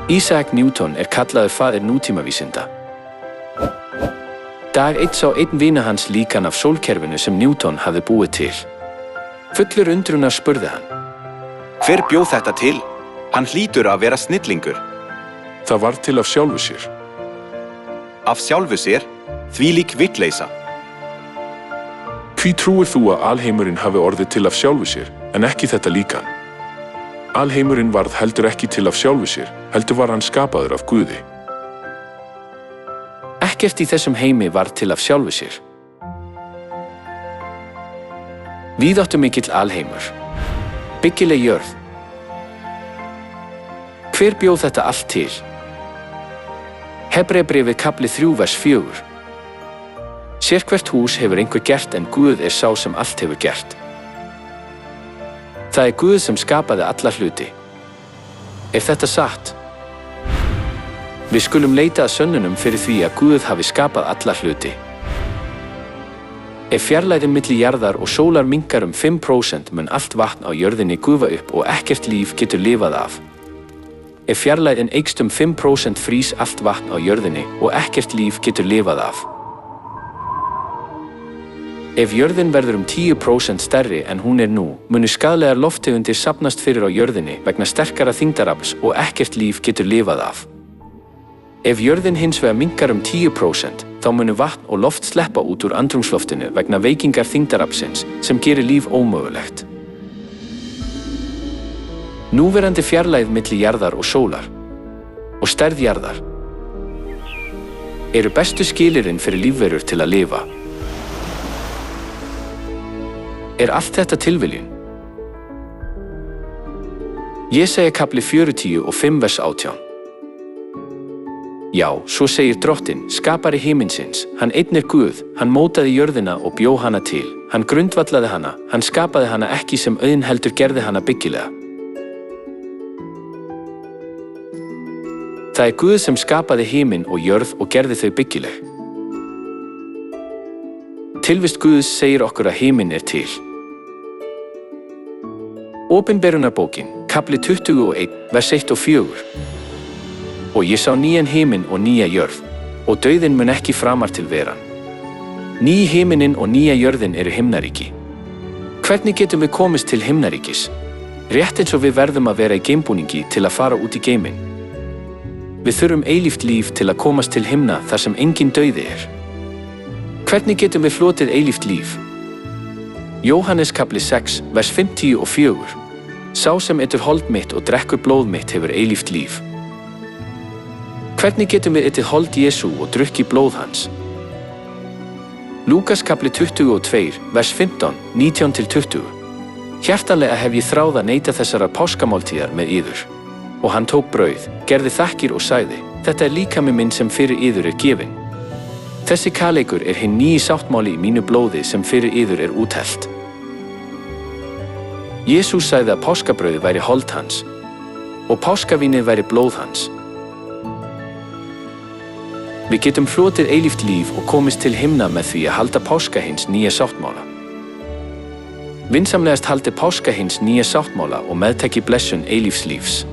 Isaac Newton kallaður faðir nútímavísinda. Dag einn sá einn vina hans líkan af sólkerfinu sem Newton hafði búið til. Fullur undrunar spurði hann: Hver bjó þetta til? Hann hlýtur að vera snillingur. Það var til af sjálfu sér. Af sjálfu sér? Þvílík vitleysa. Hví trúir þú að alheimurinn hafi orðið til af sjálfu sér, en ekki þetta líkan? Alheimurinn varð heldur ekki til af sjálfu sér, heldur var hann skapaður af Guði. Ekkert í þessum heimi varð til af sjálfu sér. Víðáttumikill alheimur. Byggileg jörð. Hver bjóð þetta allt til? Hebreabréfið kafli 3 vers 4. Sérhvert hús hefur einhver gert en Guð sá sem allt hefur gert. Það Guð sem skapaði alla hluti. Þetta satt? Við skulum leita að sönnunum fyrir því að Guð hafi skapað alla hluti. Fjarlægðin milli jarðar og sólar minnkar 5% mun allt vatn á jörðinni gufa upp og ekkert líf getur lifað af. Fjarlægðin eykst 5% frýs allt vatn á jörðinni og ekkert líf getur lifað af. Ef jörðin verður 10% stærri en hún nú, munu skaðlegar lofttegundir safnast fyrir á jörðinni vegna sterkara þyngdarafls og ekkert líf getur lifað af. Ef jörðin hins vegar minnkar 10%, þá munu vatn og loft sleppa út úr andrúmsloftinu vegna veikingar þyngdaraflsins sem gerir líf ómögulegt. Núverandi fjarlægð milli jarðar og sólar og stærð jarðar bestu skilyrðin fyrir lífverur til að lifa. Allt þetta tilviljun? Jesaja kafli 40 og 5 vers 18. Já, svo segir Drottinn, skapari himinsins, hann einn Guð, hann mótaði jörðina og bjó hana til, hann grundvallaði hana, hann skapaði hana ekki sem auðn heldur gerði hana byggilega. Það Guð sem skapaði himin og jörð og gerði þau byggileg. Tilvist Guðs segir okkur að himin til. Opinberunarbókin, kafli 21, vers 1 og 4. Og ég sá nýjan himin og nýja jörð, og dauðinn mun ekki framar til veran. Ný himinin og nýja jörðin himnaríki. Hvernig getum við komist til himnaríkis? Rétt eins og við verðum að vera í geimbúningi til að fara út í geiminn. Við þurfum eilíft líf til að komast til himna þar sem engin dauði Hvernig getum við hlotið eilíft líf? Jóhannes kafli 6, vers 50 og 4. Sá sem etur hold mitt og drekkur blóð mitt hefur eilíft líf. Hvernig getum við etið hold Jesú og drukkið blóð hans? Lúkas kafli 22, vers 15, 19-20. Hjartanlega hef ég þráð að neyta þessarar páskamáltíðar með yður. Og hann tók brauð, gerði þakkir og sagði: Þetta líkami minn sem fyrir yður gefinn. Þessi kaleikur hinn nýji sáttmáli í mínu blóði sem fyrir yður úthellt. Jesús sagði að páskabrauð væri hold hans og páskavínið væri blóð hans. Við getum hlotið eilíft líf og komist til himna með því að halda páska hins nýja sáttmála. Vinsamlegast haldi páska hins nýja sáttmála og meðtaki blessun eilífs lífs.